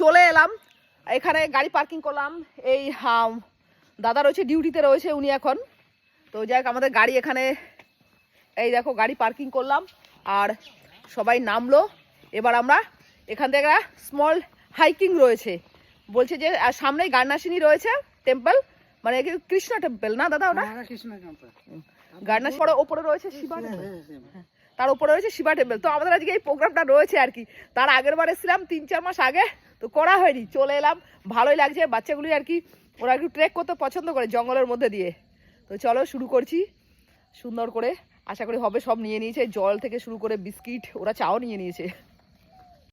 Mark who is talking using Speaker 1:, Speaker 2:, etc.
Speaker 1: চলে এলাম এখানে, গাড়ি পার্কিং করলাম। এই দাদা রয়েছে, ডিউটিতে রয়েছে উনি এখন। তো যাই হোক, আমাদের গাড়ি এখানে, এই দেখো গাড়ি পার্কিং করলাম আর সবাই নামলো। এবার আমরা এখান থেকে একটা স্মল হাইকিং রয়েছে, বলছে যে সামনেই গার্নাসিনী রয়েছে টেম্পল, মানে কৃষ্ণ টেম্পল না দাদা ওটা? গার্নাসিনী ওপরে রয়েছে শিবা টেম্পল, তার উপরে রয়েছে শিবা টেম্পল। তো আমাদের আজকে এই প্রোগ্রামটা রয়েছে আর কি। তার আগের বার এসেছিলাম 3-4 মাস আগে, তো করা হয়নি, চলে এলাম। ভালোই লাগছে, বাচ্চাগুলি আর কি ওরা একটু ট্রেক করতে পছন্দ করে জঙ্গলের মধ্যে দিয়ে। তো চলো শুরু করছি সুন্দর করে, আশা করি হবে। সব নিয়ে নিয়েছে, জল থেকে শুরু করে বিস্কিট, ওরা চাও নিয়ে নিয়েছে।